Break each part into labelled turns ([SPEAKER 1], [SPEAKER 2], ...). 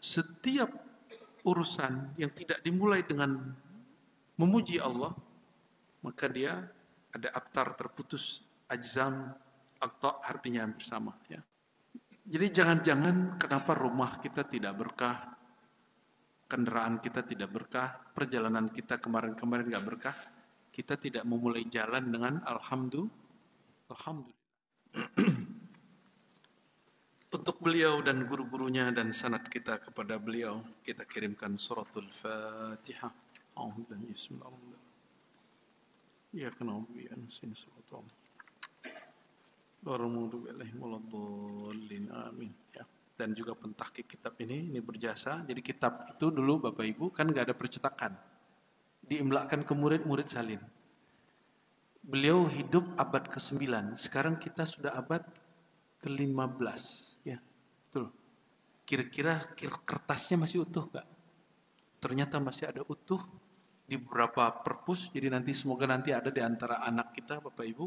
[SPEAKER 1] setiap urusan yang tidak dimulai dengan memuji Allah, maka dia ada abtar terputus, ajzam, atau artinya hampir sama. Ya. Jadi jangan-jangan kenapa rumah kita tidak berkah, kendaraan kita tidak berkah, perjalanan kita kemarin-kemarin nggak berkah, kita tidak memulai jalan dengan alhamdulillah. Untuk beliau dan guru-gurunya dan sanad kita kepada beliau, kita kirimkan suratul Fatihah. Bismillahirrahmanirrahim. Ya kenal biar sin suratul. Amin. Ya. Dan juga pentahqiq kitab ini berjasa. Jadi kitab itu dulu Bapak Ibu kan nggak ada percetakan, diimlakan ke murid-murid salin. Beliau hidup abad ke-9, sekarang kita sudah abad ke-15. Ya, betul. Kira-kira kertasnya masih utuh nggak? Ternyata masih ada utuh di beberapa perpus. Jadi nanti semoga nanti ada di antara anak kita Bapak Ibu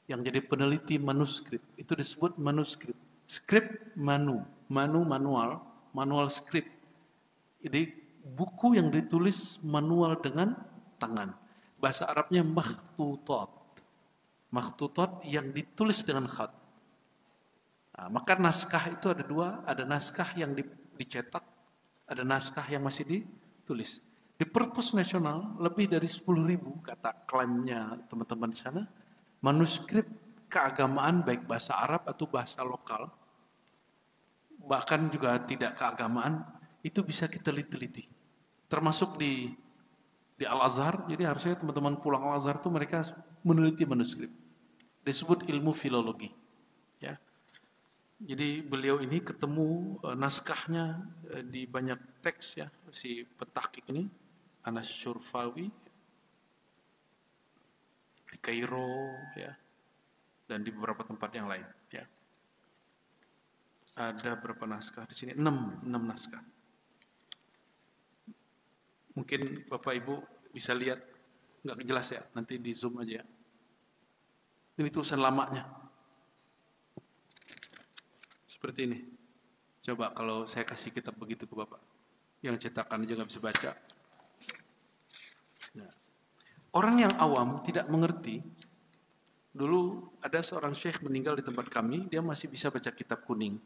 [SPEAKER 1] yang jadi peneliti manuskrip. Itu disebut manuskrip. Skrip manual skrip. Jadi buku yang ditulis manual dengan tangan. Bahasa Arabnya makhtutat. Makhtutat yang ditulis dengan khat. Nah, maka naskah itu ada dua, ada naskah yang dicetak, ada naskah yang masih ditulis. Di perpus nasional lebih dari 10.000 kata klaimnya teman-teman di sana, manuskrip keagamaan baik bahasa Arab atau bahasa lokal, bahkan juga tidak keagamaan, itu bisa kita teliti. Termasuk di Al-Azhar, jadi harusnya teman-teman pulang Al-Azhar itu mereka meneliti manuskrip. Disebut ilmu filologi. Ya. Jadi beliau ini ketemu naskahnya di banyak teks ya, si pentahqiq ini Anas Syurfawi di Kairo ya, dan di beberapa tempat yang lain ya. Ada berapa naskah di sini? 6 naskah. Mungkin Bapak Ibu bisa lihat, nggak jelas ya, nanti di zoom aja ya. Ini tulisan lamanya. Seperti ini. Coba kalau saya kasih kitab begitu ke Bapak, yang cetakan aja nggak bisa baca. Nah, orang yang awam tidak mengerti. Dulu ada seorang syekh meninggal di tempat kami, dia masih bisa baca kitab kuning.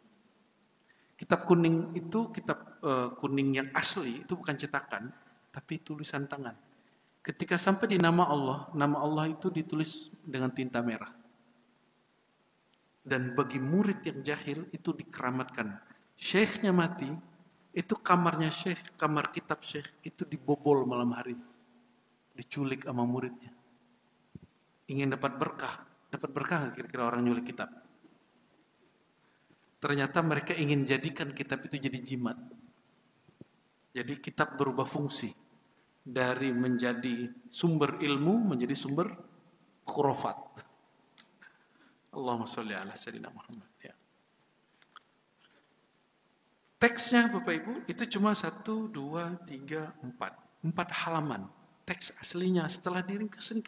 [SPEAKER 1] Kitab kuning itu kitab kuning yang asli, itu bukan cetakan, tapi tulisan tangan. Ketika sampai di nama Allah itu ditulis dengan tinta merah. Dan bagi murid yang jahil itu dikeramatkan. Syekhnya mati, itu kamarnya syekh, kamar kitab syekh itu dibobol malam hari. Diculik sama muridnya. Ingin dapat berkah nggak kira-kira orang nyulik kitab? Ternyata mereka ingin jadikan kitab itu jadi jimat. Jadi kitab berubah fungsi. Dari menjadi sumber ilmu menjadi sumber khurafat. Allahumma sholli ala sayyidina Muhammad ya. Teksnya Bapak Ibu itu cuma 1, 2, 3, 4 halaman. Teks aslinya setelah diringkesin.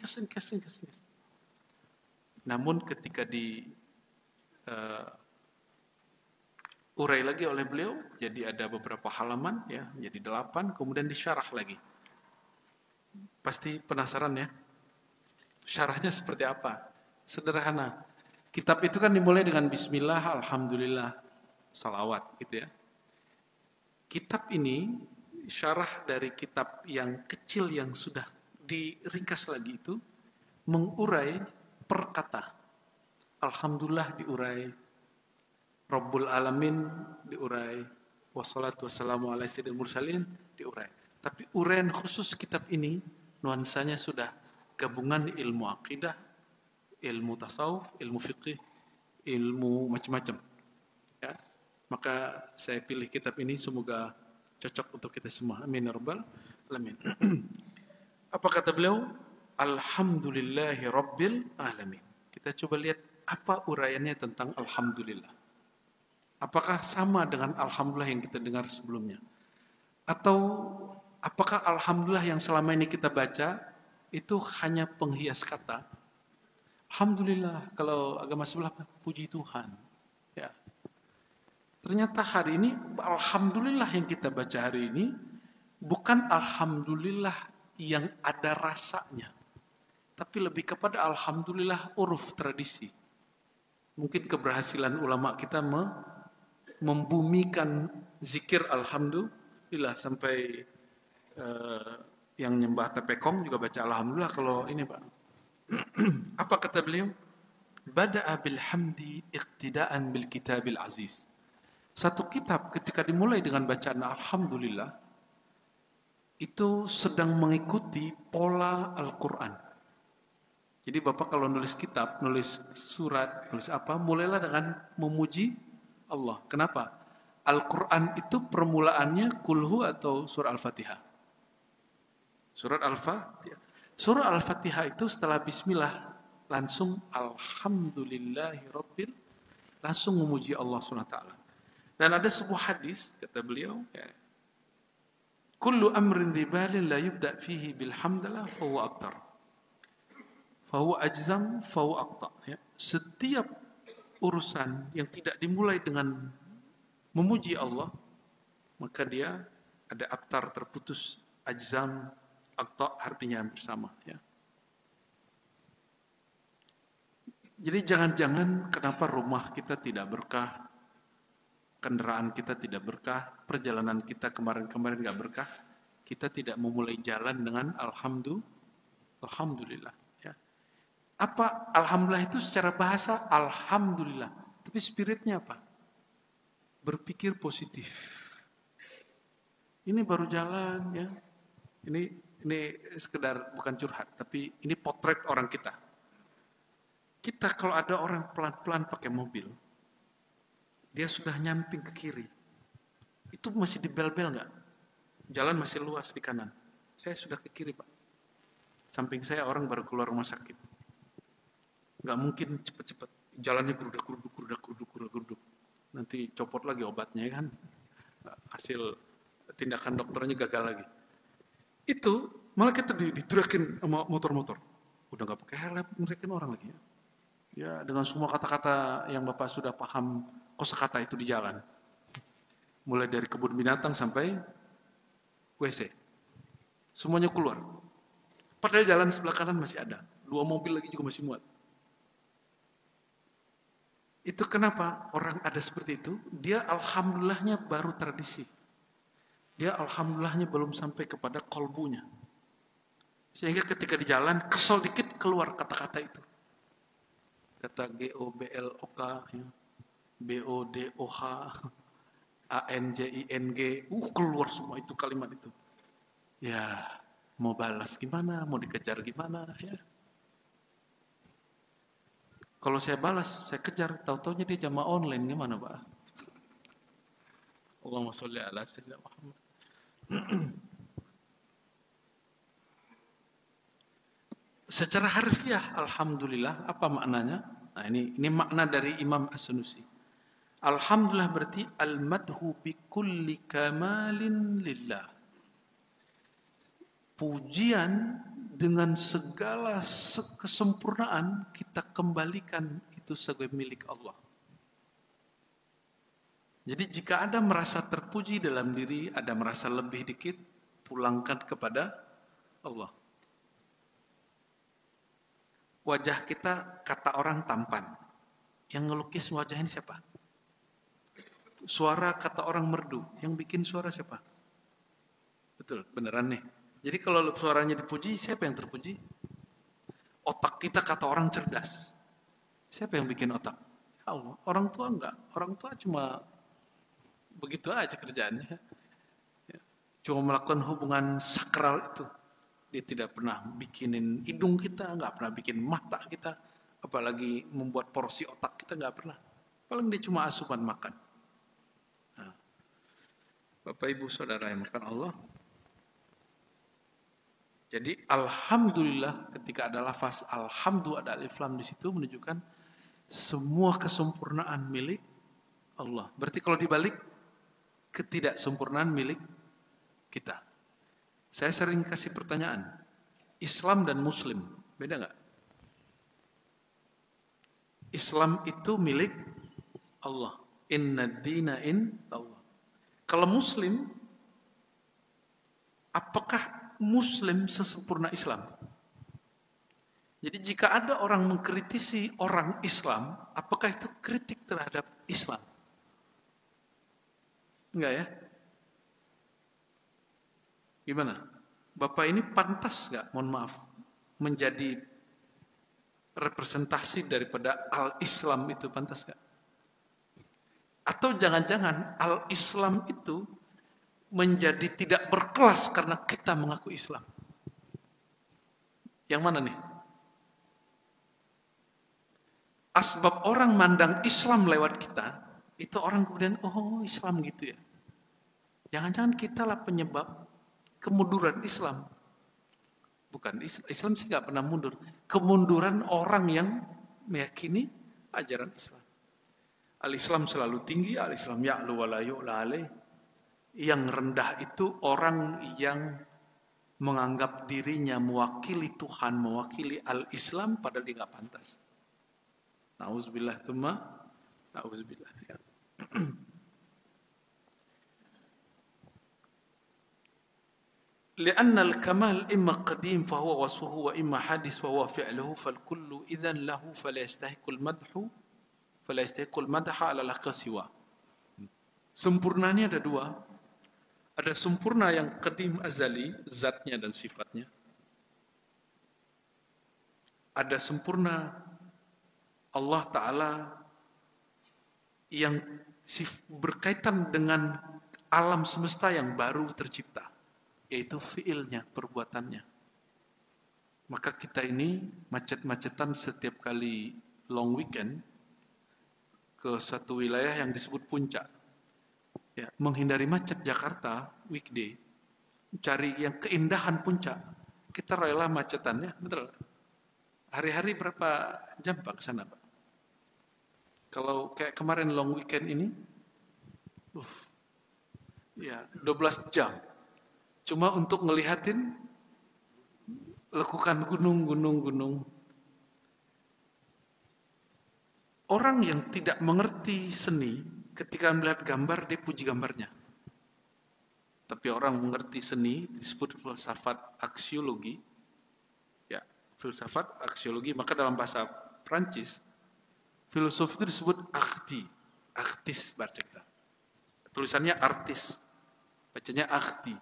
[SPEAKER 1] Namun ketika urai lagi oleh beliau, jadi ada beberapa halaman ya, jadi 8, kemudian disyarah lagi. Pasti penasaran ya, syarahnya seperti apa? Sederhana. Kitab itu kan dimulai dengan Bismillah, Alhamdulillah, salawat gitu ya. Kitab ini syarah dari kitab yang kecil yang sudah diringkas lagi itu mengurai per kata. Alhamdulillah diurai, Rabbul Alamin diurai, wassalatu wassalamu ala sayyidil mursalin diurai. Tapi uraian khusus kitab ini nuansanya sudah gabungan ilmu akidah, ilmu tasawuf, ilmu fiqih, ilmu macam-macam. Ya. Maka saya pilih kitab ini semoga cocok untuk kita semua. Amin ya rabbal alamin. Apa kata beliau? Alhamdulillahi rabbil alamin. Kita coba lihat apa uraiannya tentang alhamdulillah. Apakah sama dengan alhamdulillah yang kita dengar sebelumnya? Atau apakah alhamdulillah yang selama ini kita baca itu hanya penghias kata? Alhamdulillah, kalau agama sebelah puji Tuhan. Ya. Ternyata hari ini alhamdulillah yang kita baca hari ini bukan alhamdulillah yang ada rasanya, tapi lebih kepada alhamdulillah uruf tradisi. Mungkin keberhasilan ulama kita membumikan zikir alhamdulillah sampai yang nyembah tepekong juga baca alhamdulillah kalau ini Pak. Apa kata beliau? Bada'a bilhamdi iqtida'an bil kitabil aziz. Satu kitab ketika dimulai dengan bacaan alhamdulillah itu sedang mengikuti pola Al-Quran. Jadi Bapak kalau nulis kitab, nulis surat, nulis apa, mulailah dengan memuji Allah. Kenapa? Al-Quran itu permulaannya kulhu atau surah Al-Fatihah? Surat Al-Fatihah. Surah Al-Fatihah itu setelah bismillah langsung alhamdulillahi rabbil, langsung memuji Allah SWT. Dan ada sebuah hadis kata beliau, ya, kullu amrin dhibalin la yubda fihi bilhamdallah fahuwa abtar, fahuwa ajzam, fahuwa aqta. Ya. Setiap urusan yang tidak dimulai dengan memuji Allah, maka dia ada abtar, terputus, ajzam, aqta artinya bersama. Ya. Jadi jangan-jangan kenapa rumah kita tidak berkah, kendaraan kita tidak berkah, perjalanan kita kemarin-kemarin nggak berkah, kita tidak memulai jalan dengan alhamdulillah. Ya. Apa alhamdulillah itu secara bahasa alhamdulillah, tapi spiritnya apa? Berpikir positif. Ini baru jalan ya. Ini sekedar bukan curhat, tapi ini potret orang kita. Kita kalau ada orang pelan-pelan pakai mobil, dia sudah nyamping ke kiri, itu masih dibel-bel nggak? Jalan masih luas di kanan. Saya sudah ke kiri Pak. Samping saya orang baru keluar rumah sakit. Nggak mungkin cepet-cepet. Jalannya geruduk. Nanti copot lagi obatnya kan. Hasil tindakan dokternya gagal lagi. Itu malah kita diterakin sama motor-motor. Udah nggak pakai helm, ngerikin orang lagi ya. Ya dengan semua kata-kata yang Bapak sudah paham kosakata itu di jalan. Mulai dari kebun binatang sampai WC. Semuanya keluar. Padahal jalan sebelah kanan masih ada. 2 mobil lagi juga masih muat. Itu kenapa orang ada seperti itu? Dia alhamdulillahnya baru tradisi. Dia alhamdulillahnya belum sampai kepada kolbunya. Sehingga ketika di jalan kesel dikit keluar kata-kata itu. Kata GOBLOK, ya. BODOH, ANJING, keluar semua itu kalimat itu. Ya, mau balas gimana, mau dikejar gimana, ya. Kalau saya balas, saya kejar, tahu-taunya dia jamaah online gimana, Pak? Allahumma sholli ala sayyidina Muhammad. Secara harfiah, alhamdulillah, apa maknanya? Nah, ini makna dari Imam As-Sunusi. Alhamdulillah berarti al-madhu bi kulli kamalin lillah. Pujian dengan segala kesempurnaan kita kembalikan itu sebagai milik Allah. Jadi jika ada merasa terpuji dalam diri, ada merasa lebih dikit, pulangkan kepada Allah. Wajah kita kata orang tampan. Yang ngelukis wajah ini siapa? Suara kata orang merdu. Yang bikin suara siapa? Betul, beneran nih. Jadi kalau suaranya dipuji, siapa yang terpuji? Otak kita kata orang cerdas. Siapa yang bikin otak? Ya Allah. Orang tua enggak. Orang tua cuma begitu aja kerjaannya. Cuma melakukan hubungan sakral itu. Dia tidak pernah bikinin hidung kita, nggak pernah bikin mata kita, apalagi membuat porsi otak kita nggak pernah. Paling dia cuma asupan makan. Nah, Bapak Ibu Saudara yang makan Allah. Jadi alhamdulillah ketika ada lafaz alhamdu ada alif lam di situ menunjukkan semua kesempurnaan milik Allah. Berarti kalau dibalik ketidaksempurnaan milik kita. Saya sering kasih pertanyaan, Islam dan Muslim, beda nggak? Islam itu milik Allah. Inna dina indallah. Kalau Muslim, apakah Muslim sesempurna Islam? Jadi jika ada orang mengkritisi orang Islam, apakah itu kritik terhadap Islam? Enggak ya? Gimana? Bapak ini pantas nggak, mohon maaf, menjadi representasi daripada al-Islam itu, pantas nggak? Atau jangan-jangan al-Islam itu menjadi tidak berkelas karena kita mengaku Islam? Yang mana nih? Asbab orang mandang Islam lewat kita, itu orang kemudian, oh Islam gitu ya. Jangan-jangan kitalah penyebab kemunduran Islam. Bukan, Islam sih nggak pernah mundur. Kemunduran orang yang meyakini ajaran Islam. Al-Islam selalu tinggi, al-Islam ya'lu wa la yu'la alaih. Yang rendah itu orang yang menganggap dirinya mewakili Tuhan, mewakili al-Islam, padahal dia nggak pantas. Na'udzubillah, thumma na'udzubillah. Ya. لأن الكمال إما قديم فهو وصفه وإما حادث فهو فعله فالكل إذن له فلا يستحق المدح على الحق سواه. Sempurnanya ada dua. Ada sempurna yang qadim azali, zatnya dan sifatnya. Ada sempurna Allah Ta'ala yang berkaitan dengan alam semesta yang baru tercipta, yaitu fiilnya, perbuatannya. Maka kita ini macet-macetan setiap kali long weekend ke satu wilayah yang disebut puncak. Ya, menghindari macet Jakarta weekday, cari yang keindahan puncak. Kita rela macetannya, betul. Hari-hari berapa jam Pak ke sana Pak? Kalau kayak kemarin long weekend ini, ya 12 jam. Cuma untuk ngelihatin lekukan gunung. Orang yang tidak mengerti seni, ketika melihat gambar, dia puji gambarnya. Tapi orang mengerti seni, disebut filsafat aksiologi. Ya, filsafat aksiologi, maka dalam bahasa Prancis, filosofi itu disebut artis baca kita. Tulisannya artis, bacanya arti.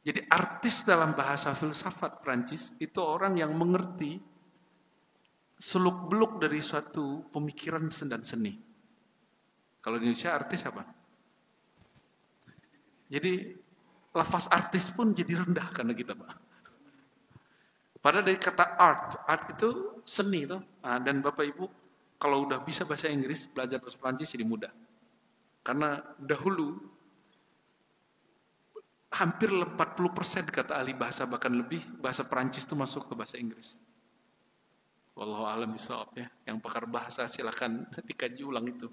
[SPEAKER 1] Jadi artis dalam bahasa filsafat Prancis itu orang yang mengerti seluk-beluk dari suatu pemikiran dan seni. Kalau di Indonesia artis apa? Jadi lafaz artis pun jadi rendah karena kita Pak. Padahal dari kata art itu seni toh. Nah, dan Bapak Ibu kalau udah bisa bahasa Inggris, belajar bahasa Prancis jadi mudah. Karena dahulu hampir 40% kata ahli bahasa, bahkan lebih, bahasa Prancis itu masuk ke bahasa Inggris. Wallahu a'lam bishawab ya. Yang pakar bahasa silakan dikaji ulang itu.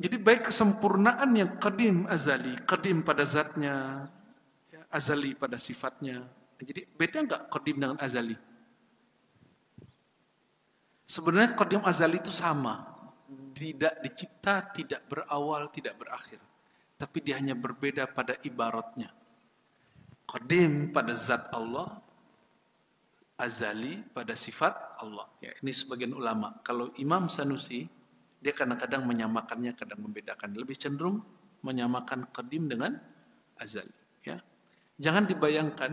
[SPEAKER 1] Jadi baik kesempurnaan yang qadim azali, qadim pada zatnya, azali pada sifatnya. Jadi beda nggak qadim dengan azali? Sebenarnya qadim azali itu sama. Tidak dicipta, tidak berawal, tidak berakhir. Tapi dia hanya berbeda pada ibaratnya. Qadim pada zat Allah, azali pada sifat Allah. Ya, ini sebagian ulama. Kalau Imam Sanusi, dia kadang-kadang menyamakannya, kadang membedakan. Lebih cenderung menyamakan qadim dengan azali. Ya. Jangan dibayangkan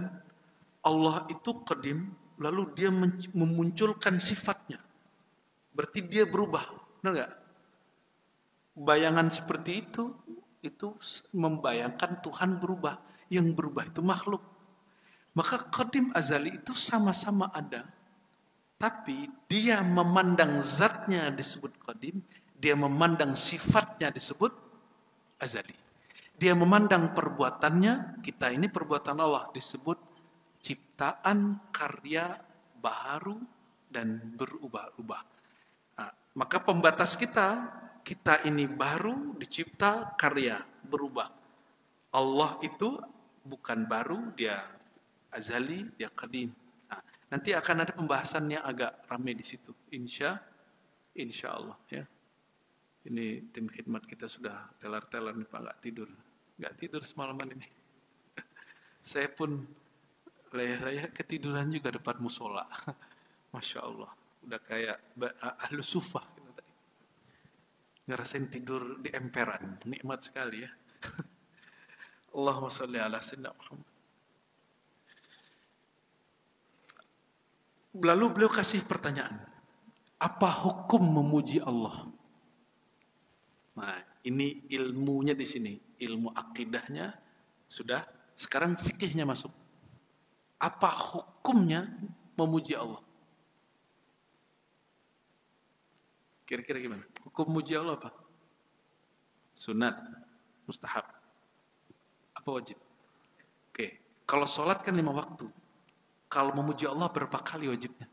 [SPEAKER 1] Allah itu qadim, lalu dia memunculkan sifatnya. Berarti dia berubah. Benar nggak? Bayangan seperti itu membayangkan Tuhan berubah. Yang berubah itu makhluk. Maka qadim azali itu sama-sama ada. Tapi dia memandang zatnya disebut qadim, dia memandang sifatnya disebut azali. Dia memandang perbuatannya, kita ini perbuatan Allah, disebut ciptaan karya baharu dan berubah-ubah. Nah, maka pembatas kita ini baru, dicipta, karya, berubah. Allah itu bukan baru, dia azali, dia qadim. Nah, nanti akan ada pembahasan yang agak ramai di situ. Insya Allah ya. Ini tim khidmat kita sudah teler-teler nih Pak, nggak tidur semalaman ini. Saya pun leher ketiduran juga depan musola. Masya Allah, udah kayak ahlu sufah gitu tadi. Ngerasain tidur di emperan, nikmat sekali ya. Allahumma sholli ala sayyidina Muhammad. Lalu beliau kasih pertanyaan, apa hukum memuji Allah? Nah, ini ilmunya di sini, ilmu akidahnya sudah, sekarang fikihnya masuk. Apa hukumnya memuji Allah? Kira-kira gimana? Hukum memuji Allah apa? Sunat, mustahab, apa wajib? Oke, kalau sholat kan 5 waktu. Kalau memuji Allah berapa kali wajibnya?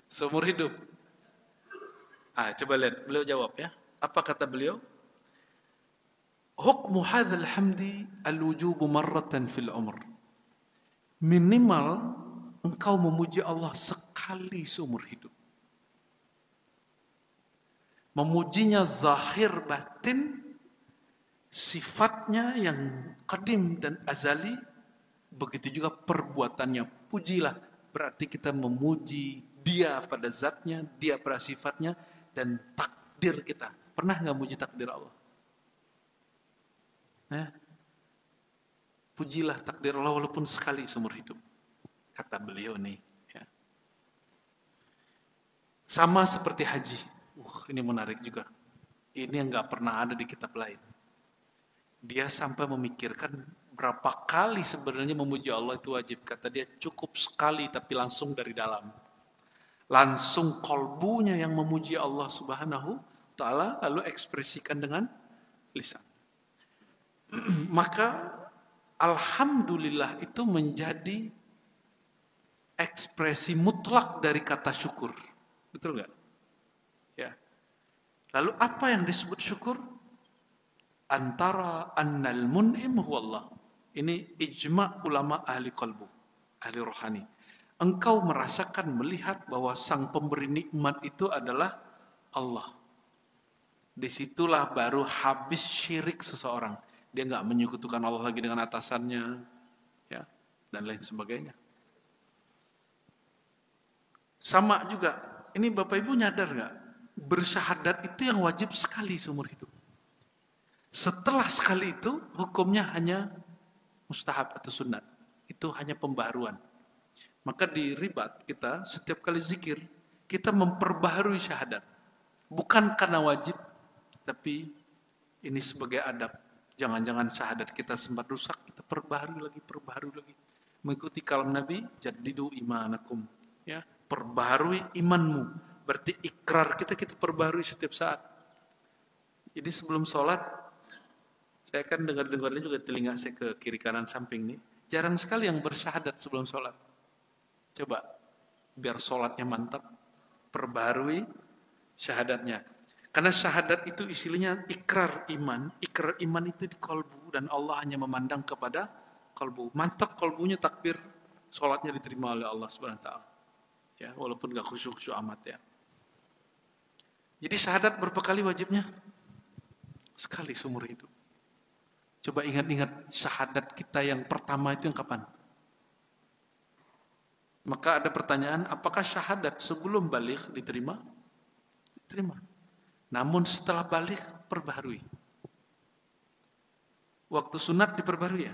[SPEAKER 1] Seumur hidup. Coba lihat, beliau jawab ya. Apa kata beliau? Hukmu hadzal hamdi al-wujubu marratan fil umr. Minimal engkau memuji Allah sekali seumur hidup. Memujinya zahir batin, sifatnya yang qadim dan azali, begitu juga perbuatannya. Pujilah, berarti kita memuji Dia pada zatnya, Dia pada sifatnya, dan takdir kita. Pernah nggak muji takdir Allah? Pujilah takdir Allah walaupun sekali seumur hidup. Kata beliau nih. Ya. Sama seperti haji. Ini menarik juga. Ini yang nggak pernah ada di kitab lain. Dia sampai memikirkan berapa kali sebenarnya memuji Allah itu wajib. Kata dia cukup sekali tapi langsung dari dalam. Langsung kolbunya yang memuji Allah subhanahu ta'ala lalu ekspresikan dengan lisan. Maka alhamdulillah itu menjadi ekspresi mutlak dari kata syukur. Betul nggak? Ya. Lalu apa yang disebut syukur? Antara annal mun'im huwallah. Ini ijma' ulama ahli qalbu, ahli rohani. Engkau merasakan, melihat bahwa sang pemberi nikmat itu adalah Allah. Disitulah baru habis syirik seseorang. Dia nggak menyekutukan Allah lagi dengan atasannya, ya, dan lain sebagainya. Sama juga, ini Bapak Ibu nyadar nggak? Bersyahadat itu yang wajib sekali seumur hidup. Setelah sekali itu, hukumnya hanya mustahab atau sunat. Itu hanya pembaharuan. Maka di ribat kita, setiap kali zikir, kita memperbaharui syahadat. Bukan karena wajib, tapi ini sebagai adab. Jangan-jangan syahadat kita sempat rusak, kita perbaharui lagi. Mengikuti kalam Nabi, jadidu imanakum. Ya, perbaharui imanmu. Berarti ikrar kita perbaharui setiap saat. Jadi sebelum sholat, saya kan dengar-dengarnya juga telinga saya ke kiri kanan samping nih. Jarang sekali yang bersyahadat sebelum sholat. Coba, biar sholatnya mantap, perbaharui syahadatnya. Karena syahadat itu istilahnya ikrar iman. Ikrar iman itu di kolbu dan Allah hanya memandang kepada kolbu. Mantap kolbunya, takbir, sholatnya diterima oleh Allah Subhanahu Wa Taala. Ya, walaupun gak khusyuk amat ya. Jadi syahadat berapa kali wajibnya? Sekali seumur hidup. Coba ingat-ingat syahadat kita yang pertama itu yang kapan? Maka ada pertanyaan, apakah syahadat sebelum balik diterima? Diterima. Namun setelah balik, perbaharui. Waktu sunat diperbaharui ya?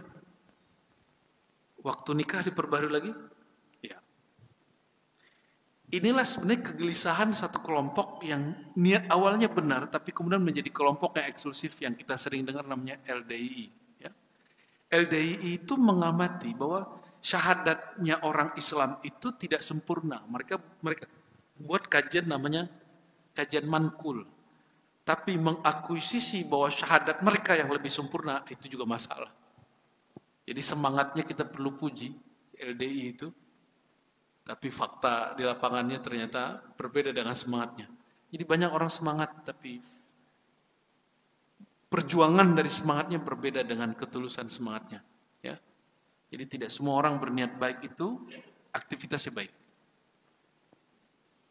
[SPEAKER 1] Waktu nikah diperbaharui lagi? Ya. Inilah sebenarnya kegelisahan satu kelompok yang niat awalnya benar, tapi kemudian menjadi kelompok yang eksklusif yang kita sering dengar namanya LDII. Ya. LDII itu mengamati bahwa syahadatnya orang Islam itu tidak sempurna. Mereka buat kajian namanya kajian mankul. Tapi mengakuisisi bahwa syahadat mereka yang lebih sempurna itu juga masalah. Jadi semangatnya kita perlu puji LDI itu. Tapi fakta di lapangannya ternyata berbeda dengan semangatnya. Jadi banyak orang semangat tapi perjuangan dari semangatnya berbeda dengan ketulusan semangatnya. Ya. Jadi tidak semua orang berniat baik itu aktivitasnya baik.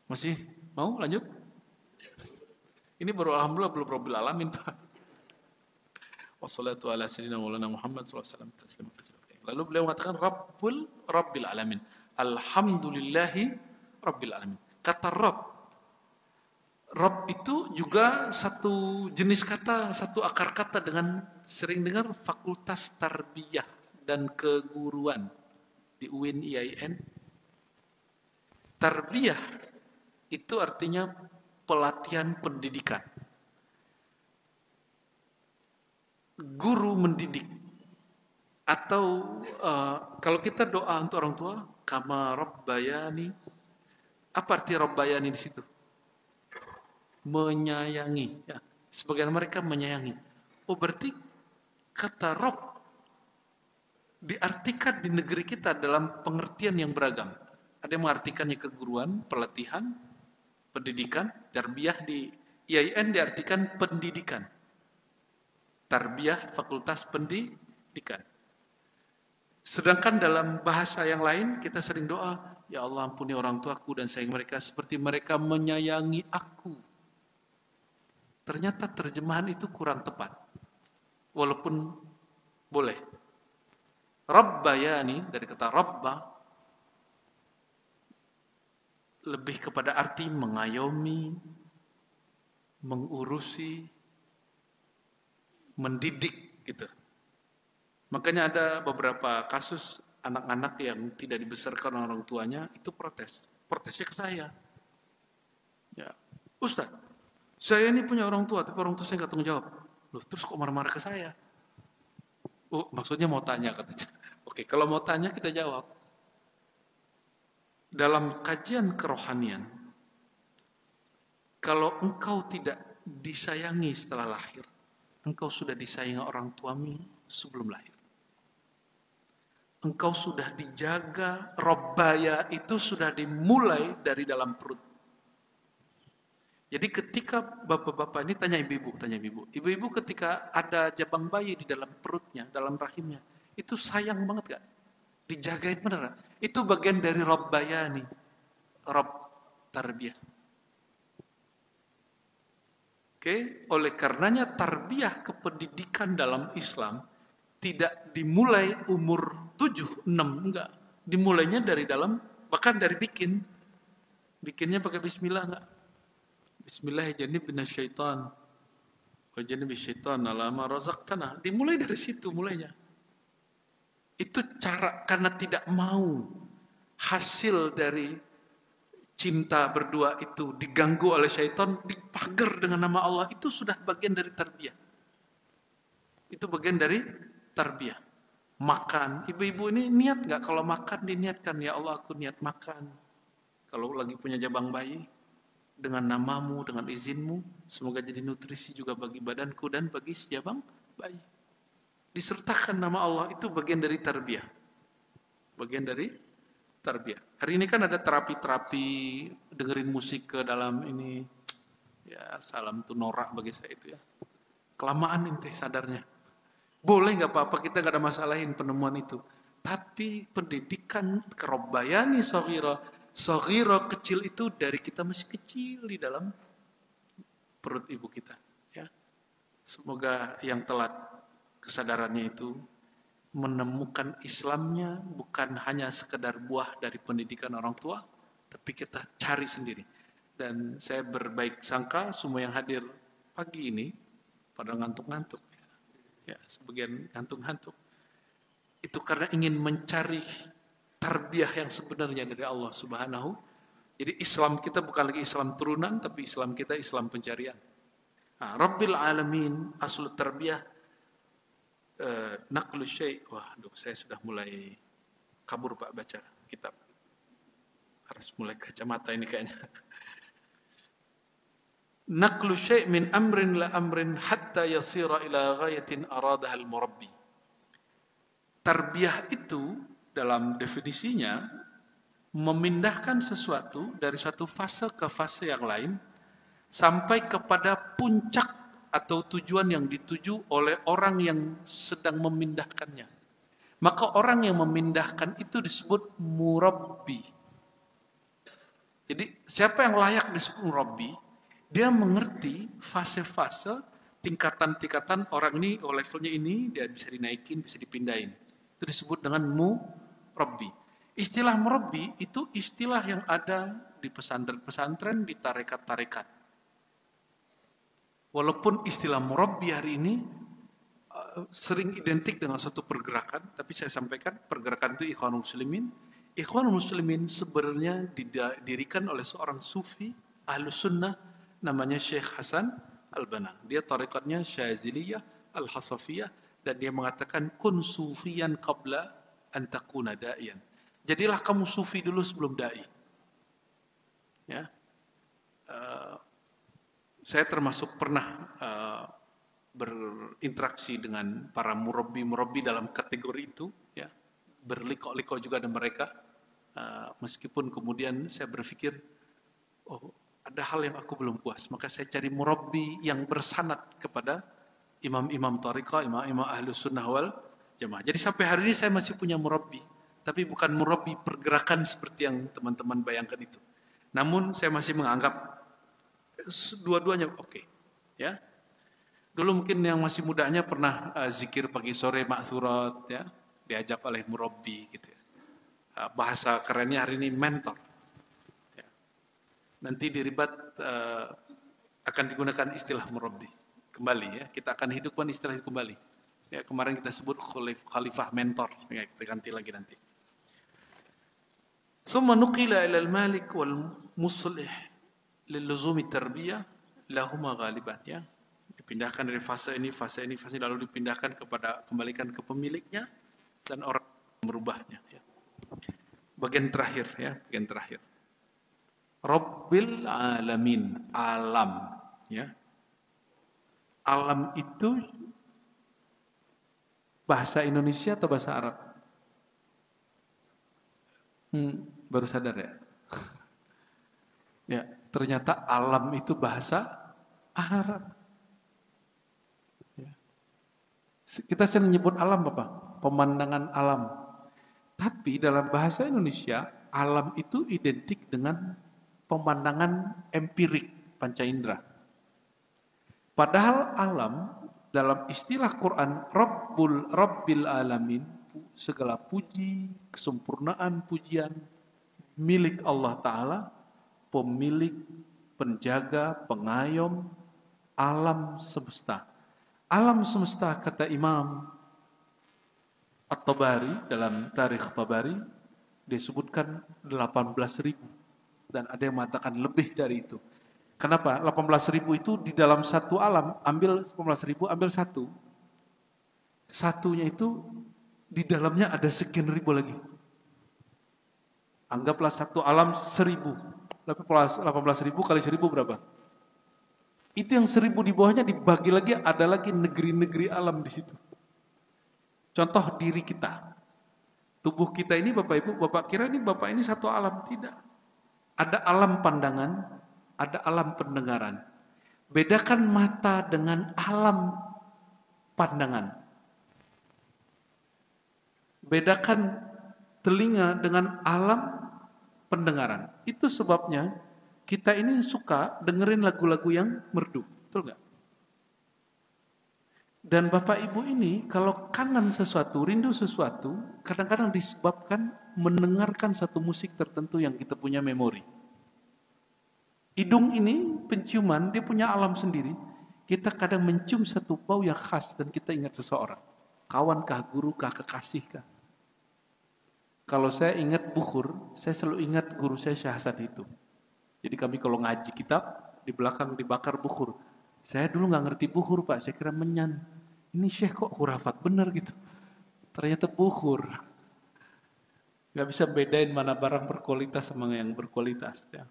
[SPEAKER 1] Masih mau lanjut? Ini baru alhamdulillah belum Rabbil Alamin, Pak. Wassalatu ala sayyidina Maulana Muhammad sallallahu alaihi wasallam. Lalu beliau mengatakan Rabbil Alamin. Alhamdulillahi Rabbil Alamin. Kata Rabb itu juga satu jenis kata, satu akar kata dengan sering dengar Fakultas Tarbiyah dan Keguruan di UIN IAIN. Tarbiyah itu artinya pelatihan pendidikan. Guru mendidik. Atau kalau kita doa untuk orang tua, kama rabbayani. Apa arti rabbayani di situ? Menyayangi. Ya. Sebagian mereka menyayangi. Oh berarti kata Rabb diartikan di negeri kita dalam pengertian yang beragam. Ada yang mengartikannya keguruan, pelatihan, pendidikan. Tarbiyah di IAIN diartikan pendidikan. Tarbiyah fakultas pendidikan. Sedangkan dalam bahasa yang lain kita sering doa, ya Allah ampuni orang tuaku dan sayang mereka seperti mereka menyayangi aku. Ternyata terjemahan itu kurang tepat. Walaupun boleh. Rabbayani dari kata Rabba lebih kepada arti mengayomi, mengurusi, mendidik gitu. Makanya ada beberapa kasus anak-anak yang tidak dibesarkan oleh orang tuanya itu protes. Protesnya ke saya. Ya, Ustaz, saya ini punya orang tua, tapi orang tua saya nggak tanggung jawab. Loh, terus kok marah-marah ke saya? Oh, maksudnya mau tanya katanya. Oke, kalau mau tanya kita jawab. Dalam kajian kerohanian, kalau engkau tidak disayangi setelah lahir, engkau sudah disayangi orang tuamu sebelum lahir. Engkau sudah dijaga, robbaya itu sudah dimulai dari dalam perut. Jadi ketika bapak-bapak ini tanya ibu-ibu. Ibu-ibu ketika ada jabang bayi di dalam perutnya, dalam rahimnya, itu sayang banget gak? Dijagain beneran. Itu bagian dari robbayani, rob tarbiyah. Oke, oleh karenanya tarbiyah kependidikan dalam Islam tidak dimulai umur 7, 6, enggak. Dimulainya dari dalam, bahkan dari bikin. Bikinnya pakai bismillah enggak? Bismillahirrahmanirrahim minasyaitan. Wa janibisyaitan ala ma razaqtana. Dimulai dari situ mulainya. Itu cara karena tidak mau hasil dari cinta berdua itu diganggu oleh syaitan, dipagar dengan nama Allah, itu sudah bagian dari tarbiyah. Itu bagian dari tarbiyah. Makan, ibu-ibu ini niat nggak kalau makan diniatkan, ya Allah aku niat makan. Kalau lagi punya jabang bayi, dengan namamu, dengan izinmu, semoga jadi nutrisi juga bagi badanku dan bagi si jabang bayi. Disertakan nama Allah, itu bagian dari tarbiyah. Bagian dari tarbiyah. Hari ini kan ada terapi-terapi dengerin musik ke dalam ini, ya salam tuh norak bagi saya itu ya. Kelamaan ente sadarnya. Boleh nggak apa-apa, kita nggak ada masalahin penemuan itu. Tapi pendidikan kerobbayani soghira kecil itu dari kita masih kecil di dalam perut ibu kita. Ya. Semoga yang telat kesadarannya itu menemukan Islamnya bukan hanya sekedar buah dari pendidikan orang tua, tapi kita cari sendiri. Dan saya berbaik sangka semua yang hadir pagi ini pada ngantuk-ngantuk. Ya, sebagian ngantuk-ngantuk. Itu karena ingin mencari tarbiyah yang sebenarnya dari Allah Subhanahu. Jadi Islam kita bukan lagi Islam turunan, tapi Islam kita Islam pencarian. Nah, Rabbil Alamin, aslu tarbiyah, naqlu syai'. Waduh, saya sudah mulai kabur Pak baca kitab. Harus mulai kacamata ini kayaknya. Naqlu syai' min amrin la amrin hatta yasira ila ghayatin aradaha al-murabbi. Tarbiyah itu dalam definisinya memindahkan sesuatu dari satu fase ke fase yang lain sampai kepada puncak atau tujuan yang dituju oleh orang yang sedang memindahkannya. Maka orang yang memindahkan itu disebut murabbi. Jadi siapa yang layak disebut murabbi? Dia mengerti fase-fase, tingkatan-tingkatan orang ini, levelnya ini, dia bisa dinaikin, bisa dipindahin. Itu disebut dengan murabbi. Istilah murabbi itu istilah yang ada di pesantren-pesantren, di tarekat-tarekat. Walaupun istilah murabbi hari ini sering identik dengan suatu pergerakan, tapi saya sampaikan pergerakan itu Ikhwanul Muslimin. Ikhwanul Muslimin sebenarnya didirikan oleh seorang sufi Ahlus Sunnah namanya Syekh Hasan Al-Banna. Dia tarekatnya Syaziliyah Al-Hasafiyah dan dia mengatakan kun sufiyan qabla an takuna da'iyan. Jadilah kamu sufi dulu sebelum dai. Ya. Saya termasuk pernah berinteraksi dengan para murabbi dalam kategori itu, ya. Berliko-liko juga dengan mereka. Meskipun kemudian saya berpikir, oh, ada hal yang aku belum puas, maka saya cari murabbi yang bersanad kepada imam-imam tariqah, imam-imam Ahlus Sunnah wal Jamaah. Jadi sampai hari ini saya masih punya murabbi, tapi bukan murabbi pergerakan seperti yang teman-teman bayangkan itu. Namun saya masih menganggap dua-duanya oke. Ya. Dulu mungkin yang masih mudanya pernah zikir pagi sore ma'thurat, ya, diajak oleh murabbi gitu ya. Bahasa kerennya hari ini mentor. Nanti di ribat akan digunakan istilah murabbi kembali, ya. Kita akan hidupkan istilah itu kembali. Ya, kemarin kita sebut khalifah mentor, ya, kita ganti lagi nanti. Summa nuqila ila al-malik wal muslih lil luzumi tarbiyah lahuma ghaliban, ya. Dipindahkan dari fase ini lalu dipindahkan kembalikan ke pemiliknya dan orang merubahnya, ya. Bagian terakhir, ya, bagian terakhir. Rabbil alamin, alam, ya. Alam itu bahasa Indonesia atau bahasa Arab? Baru sadar ya. Ya, ternyata alam itu bahasa Arab. Ya. Kita sering menyebut alam apa? Pemandangan alam. Tapi dalam bahasa Indonesia, alam itu identik dengan pemandangan empirik, panca indera. Padahal alam dalam istilah Quran, Rabbil alamin, segala puji, kesempurnaan pujian milik Allah Ta'ala, pemilik, penjaga, pengayom alam semesta. Alam semesta, kata Imam At-Tabari dalam Tarikh Tabari, disebutkan 18.000. Dan ada yang mengatakan lebih dari itu. Kenapa? 18.000 itu di dalam satu alam, ambil 18.000, ambil satu. Satunya itu di dalamnya ada sekian ribu lagi. Anggaplah satu alam 1.000. 18.000 kali 1.000 berapa? Itu yang 1.000 di bawahnya dibagi lagi, ada lagi negeri-negeri alam di situ. Contoh diri kita. Tubuh kita ini Bapak Ibu, Bapak kira ini Bapak ini satu alam, tidak. Ada alam pandangan, ada alam pendengaran. Bedakan mata dengan alam pandangan. Bedakan telinga dengan alam pendengaran. Itu sebabnya kita ini suka dengerin lagu-lagu yang merdu. Betul nggak? Dan Bapak Ibu ini kalau kangen sesuatu, rindu sesuatu, kadang-kadang disebabkan mendengarkan satu musik tertentu yang kita punya memori. Hidung ini penciuman, dia punya alam sendiri. Kita kadang mencium satu bau yang khas dan kita ingat seseorang. Kawankah, gurukah, kekasihkah? Kalau saya ingat bukhur, saya selalu ingat guru saya Syekh Hasan itu. Jadi kami kalau ngaji kitab, di belakang dibakar bukhur. Saya dulu nggak ngerti bukhur Pak, saya kira menyan. Ini Syekh kok khurafat bener gitu. Ternyata bukhur. Nggak bisa bedain mana barang berkualitas sama yang berkualitas. Ya.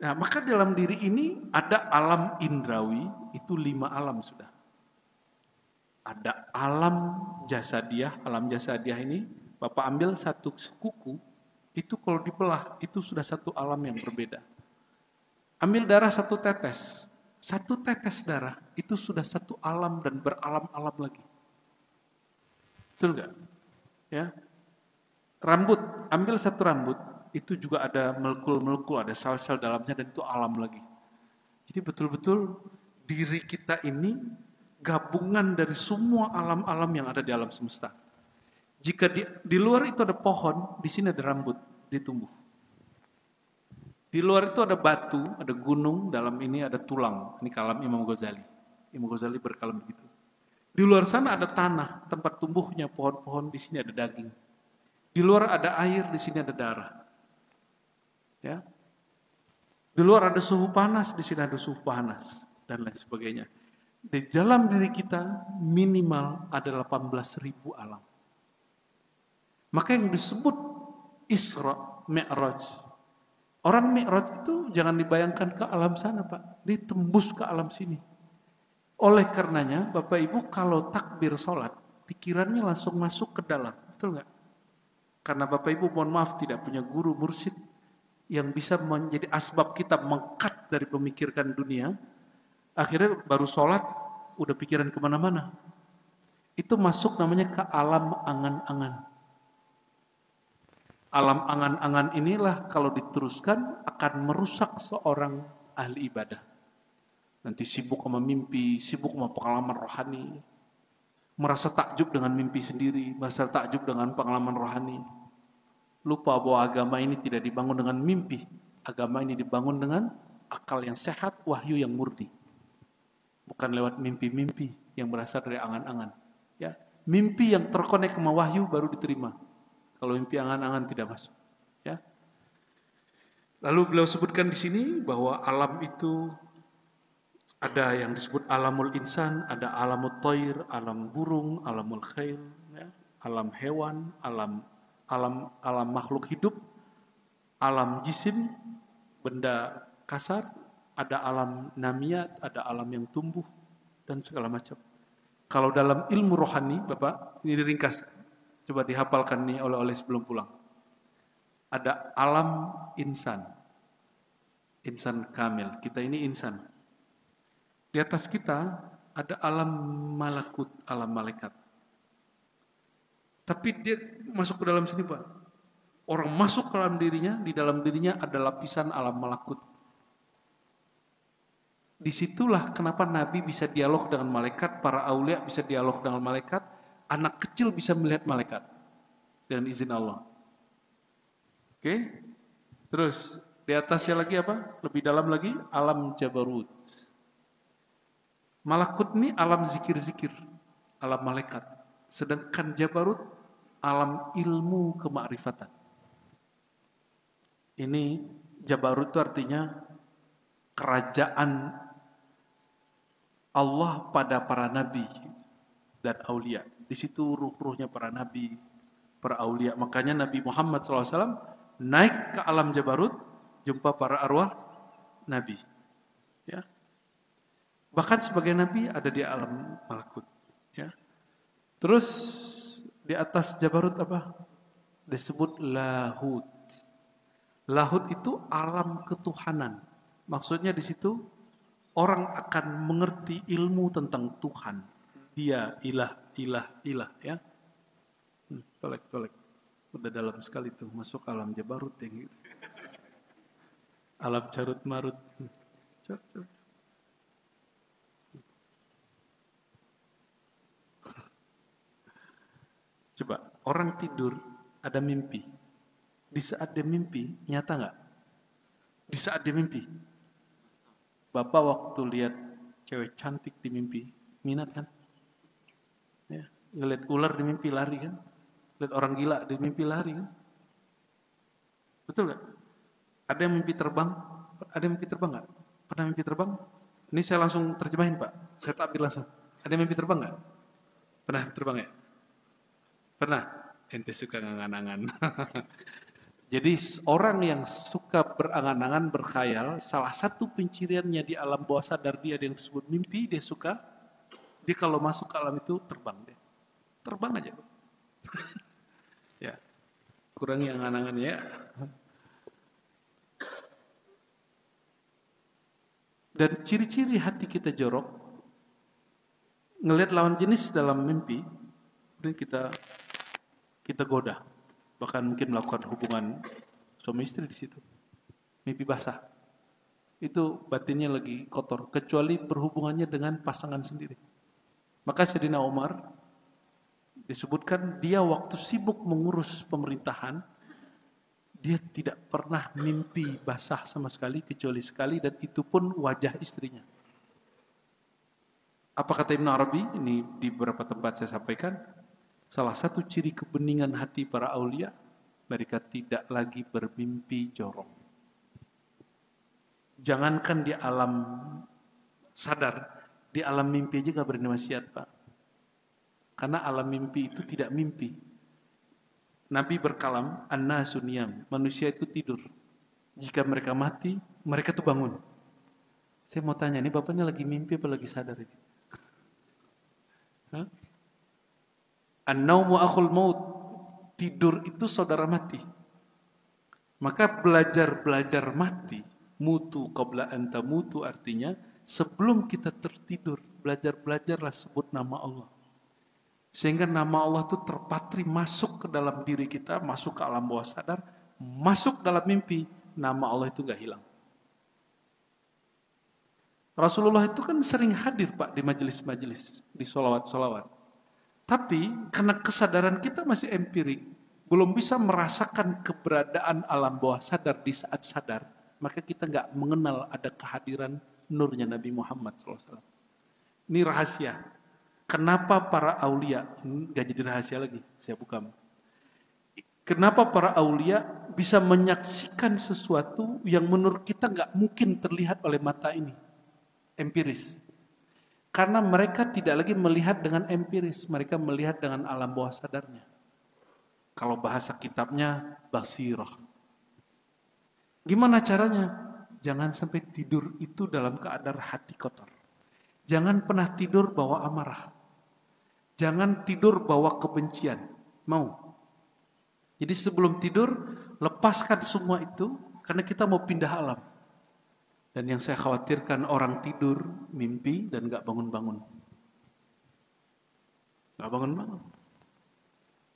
[SPEAKER 1] Nah, maka dalam diri ini ada alam indrawi, itu 5 alam sudah. Ada alam jasadiah, ini Bapak ambil satu kuku, itu kalau dibelah, itu sudah satu alam yang berbeda. Ambil darah satu tetes darah, itu sudah satu alam dan beralam-alam lagi. Betul nggak? Ya. Rambut, ambil satu rambut, itu juga ada molekul-molekul, ada sel-sel dalamnya, dan itu alam lagi. Jadi betul-betul diri kita ini gabungan dari semua alam-alam yang ada di alam semesta. Jika di luar itu ada pohon, di sini ada rambut, dia tumbuh. Di luar itu ada batu, ada gunung, dalam ini ada tulang. Ini kalam Imam Ghazali. Imam Ghazali berkalam begitu. Di luar sana ada tanah, tempat tumbuhnya pohon-pohon, di sini ada daging. Di luar ada air, di sini ada darah. Ya. Di luar ada suhu panas, di sini ada suhu panas, dan lain sebagainya. Di dalam diri kita minimal ada 18.000 alam. Maka yang disebut Isra, Mi'raj. Orang Mi'raj itu jangan dibayangkan ke alam sana, Pak. Ditembus ke alam sini. Oleh karenanya, Bapak Ibu kalau takbir sholat, pikirannya langsung masuk ke dalam. Betul nggak? Karena Bapak Ibu mohon maaf tidak punya guru mursyid yang bisa menjadi asbab kita mengkat dari memikirkan dunia. Akhirnya baru sholat, udah pikiran kemana-mana. Itu masuk namanya ke alam angan-angan. Alam angan-angan inilah kalau diteruskan akan merusak seorang ahli ibadah. Nanti sibuk sama mimpi, sibuk sama pengalaman rohani. Merasa takjub dengan mimpi sendiri, merasa takjub dengan pengalaman rohani. Lupa bahwa agama ini tidak dibangun dengan mimpi. Agama ini dibangun dengan akal yang sehat, wahyu yang murni. Bukan lewat mimpi-mimpi yang berasal dari angan-angan. Ya, mimpi yang terkonek sama wahyu baru diterima. Kalau mimpi angan-angan tidak masuk. Ya. Lalu beliau sebutkan di sini bahwa alam itu ada yang disebut alamul insan, ada alamul thair, alam burung, alamul khail, ya, alam hewan, alam makhluk hidup, alam jisim, benda kasar, ada alam namiyat, ada alam yang tumbuh, dan segala macam. Kalau dalam ilmu rohani, Bapak, ini diringkas, coba dihafalkan nih oleh sebelum pulang. Ada alam insan, insan kamil, kita ini insan. Di atas kita ada alam malakut, alam malaikat. Tapi dia masuk ke dalam sini, Pak. Orang masuk ke dalam dirinya, di dalam dirinya ada lapisan alam malakut. Disitulah kenapa Nabi bisa dialog dengan malaikat, para aulia bisa dialog dengan malaikat, anak kecil bisa melihat malaikat dengan izin Allah. Oke? Terus di atasnya lagi apa? Lebih dalam lagi alam jabarut. Malakut ini alam zikir-zikir, alam malaikat. Sedangkan jabarut alam ilmu kemakrifatan. Ini jabarut itu artinya kerajaan Allah pada para nabi dan aulia. Di situ ruh-ruhnya para nabi, para aulia. Makanya Nabi Muhammad SAW naik ke alam jabarut, jumpa para arwah nabi. Ya. Bahkan sebagai nabi ada di alam malakut. Ya. Terus di atas jabarut apa? Disebut lahut. Lahut itu alam ketuhanan. Maksudnya di situ orang akan mengerti ilmu tentang Tuhan. Dia ilah ya. Tolek. Udah dalam sekali tuh masuk alam jabarut yang gitu. Alam carut marut. Coba, orang tidur ada mimpi. Di saat dia mimpi, nyata nggak? Di saat dia mimpi. Bapak waktu lihat cewek cantik di mimpi, minat kan? Ya, ngeliat ular di mimpi lari kan? Lihat orang gila di mimpi lari kan? Betul nggak? Ada yang mimpi terbang? Ada yang mimpi terbang nggak? Pernah mimpi terbang? Ini saya langsung terjemahin, Pak. Saya takbir langsung. Ada yang mimpi terbang nggak? Pernah terbang ya? Pernah? Ente suka ngangan-angan. Jadi orang yang suka berangan-angan, berkhayal, salah satu penciriannya di alam bawah sadar dia yang disebut mimpi, dia kalau masuk ke alam itu terbang deh. Terbang aja. Ya. Kurangi angan-angannya ya. Dan ciri-ciri hati kita jorok, ngelihat lawan jenis dalam mimpi, dan kita goda, bahkan mungkin melakukan hubungan suami istri di situ. Mimpi basah. Itu batinnya lagi kotor, kecuali berhubungannya dengan pasangan sendiri. Maka Sayyidina Umar disebutkan dia waktu sibuk mengurus pemerintahan, dia tidak pernah mimpi basah sama sekali, kecuali sekali, dan itu pun wajah istrinya. Apa kata Ibn Arabi? Ini di beberapa tempat saya sampaikan. Salah satu ciri kebeningan hati para aulia, mereka tidak lagi bermimpi jorok. Jangankan di alam sadar, di alam mimpi aja gak berani maksiat, Pak. Karena alam mimpi itu tidak mimpi. Nabi berkalam, an-nasu niyam, manusia itu tidur. Jika mereka mati, mereka tuh bangun. Saya mau tanya, ini bapaknya lagi mimpi apa lagi sadar ini? An-naumu akhul maut, tidur itu saudara mati. Maka belajar mati, mutu qabla anta mutu, artinya sebelum kita tertidur, belajarlah sebut nama Allah. Sehingga nama Allah itu terpatri masuk ke dalam diri kita, masuk ke alam bawah sadar, masuk dalam mimpi, nama Allah itu gak hilang. Rasulullah itu kan sering hadir, Pak, di majelis-majelis, di sholawat-sholawat. Tapi karena kesadaran kita masih empirik, belum bisa merasakan keberadaan alam bawah sadar di saat sadar, maka kita gak mengenal ada kehadiran nurnya Nabi Muhammad SAW. Ini rahasia. Kenapa para aulia, gak jadi rahasia lagi, saya buka. Kenapa para aulia bisa menyaksikan sesuatu yang menurut kita gak mungkin terlihat oleh mata ini, empiris. Karena mereka tidak lagi melihat dengan empiris, mereka melihat dengan alam bawah sadarnya. Kalau bahasa kitabnya, basirah. Gimana caranya? Jangan sampai tidur itu dalam keadaan hati kotor. Jangan pernah tidur bawa amarah. Jangan tidur bawa kebencian. Mau? Jadi sebelum tidur, lepaskan semua itu, karena kita mau pindah alam. Dan yang saya khawatirkan, orang tidur, mimpi, dan gak bangun-bangun. Gak bangun-bangun.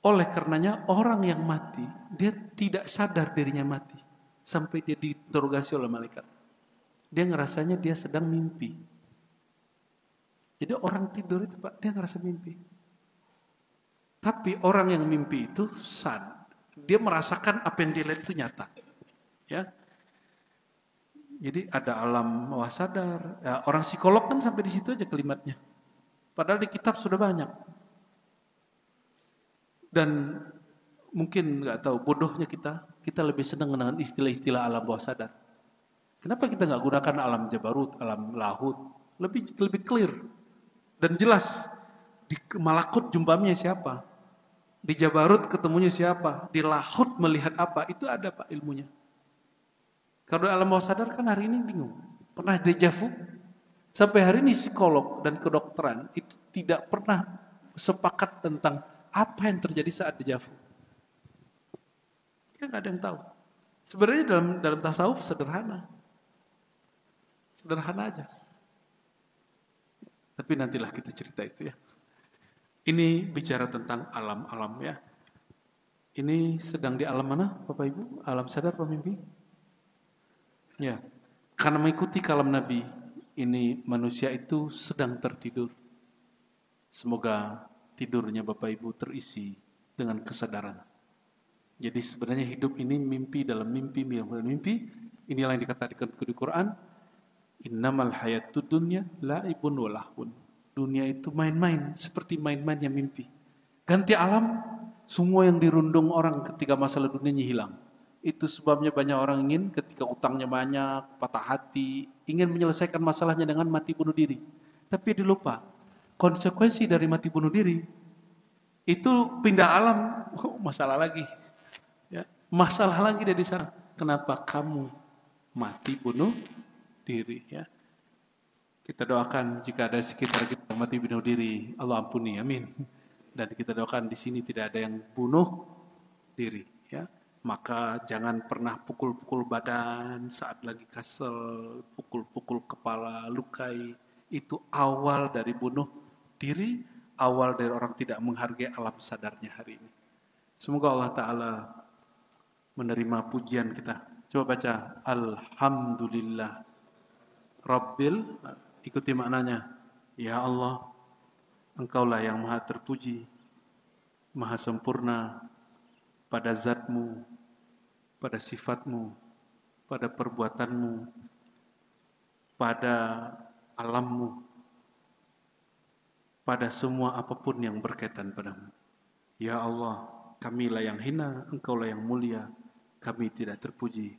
[SPEAKER 1] Oleh karenanya, orang yang mati, dia tidak sadar dirinya mati. Sampai dia diinterogasi oleh malaikat. Dia ngerasanya dia sedang mimpi. Jadi orang tidur itu, Pak, dia ngerasa mimpi. Tapi orang yang mimpi itu dia merasakan apa yang dia lihat itu nyata. Ya. Jadi ada alam bawah sadar. Ya, orang psikolog kan sampai di situ aja kalimatnya. Padahal di kitab sudah banyak. Dan mungkin nggak tahu bodohnya kita lebih senang dengan istilah-istilah alam bawah sadar. Kenapa kita nggak gunakan alam jabarut, alam lahut? Lebih clear dan jelas. Di malakut jumpanya siapa? Di jabarut ketemunya siapa? Di lahut melihat apa? Itu ada, Pak, ilmunya. Kalau alam bawah sadar kan hari ini bingung. Pernah deja vu? Sampai hari ini psikolog dan kedokteran itu tidak pernah sepakat tentang apa yang terjadi saat deja vu. Kita nggak ada yang tahu. Sebenarnya dalam tasawuf sederhana aja. Tapi nantilah kita cerita itu ya. Ini bicara tentang alam-alam ya. Ini sedang di alam mana, Bapak Ibu? Alam sadar atau mimpi? Ya, karena mengikuti kalam Nabi, ini manusia itu sedang tertidur. Semoga tidurnya Bapak Ibu terisi dengan kesadaran. Jadi sebenarnya hidup ini mimpi dalam mimpi. Inilah yang dikatakan di Quran. Innamal hayatud dunya la'ibun wa lahun. Dunia itu main-main, seperti main-mainnya mimpi. Ganti alam, semua yang dirundung orang ketika masalah dunianya hilang. Itu sebabnya banyak orang ingin ketika utangnya banyak, patah hati, ingin menyelesaikan masalahnya dengan mati bunuh diri. Tapi dia lupa, konsekuensi dari mati bunuh diri, itu pindah alam, masalah lagi. Ya, masalah lagi dari sana. Kenapa kamu mati bunuh diri? Ya. Kita doakan jika ada sekitar kita mati bunuh diri, Allah ampuni, amin. Dan kita doakan di sini tidak ada yang bunuh diri. Ya. Maka jangan pernah pukul-pukul badan saat lagi kesel, pukul-pukul kepala, lukai. Itu awal dari bunuh diri, awal dari orang tidak menghargai alam sadarnya hari ini. Semoga Allah Ta'ala menerima pujian kita. Coba baca Alhamdulillah Rabbil, ikuti maknanya. Ya Allah, Engkaulah yang maha terpuji, maha sempurna pada zatmu, pada sifatmu, pada perbuatanmu, pada alammu, pada semua apapun yang berkaitan padamu. Ya Allah, kamilah yang hina, Engkaulah yang mulia, kami tidak terpuji,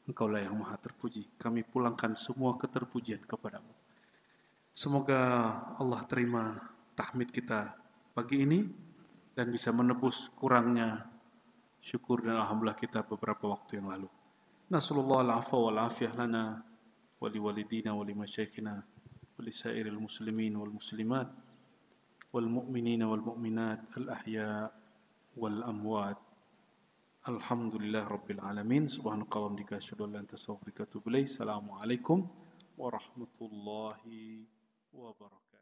[SPEAKER 1] Engkaulah yang maha terpuji. Kami pulangkan semua keterpujian kepadamu. Semoga Allah terima tahmid kita pagi ini dan bisa menebus kurangnya syukur dan alhamdulillah kita beberapa waktu yang lalu. Nasallallahu al-afwa wal afiyah lana wa liwalidina wa limasyayikhina wa lisairil muslimin wal muslimat wal mu'minina wal mu'minat al-ahya wal amwat. Alhamdulillah rabbil alamin. Subhanaka wa bihamdika asyhadu an la ilaha illa anta astaghfiruka wa atubu ilaik. Assalamualaikum warahmatullahi wabarakatuh.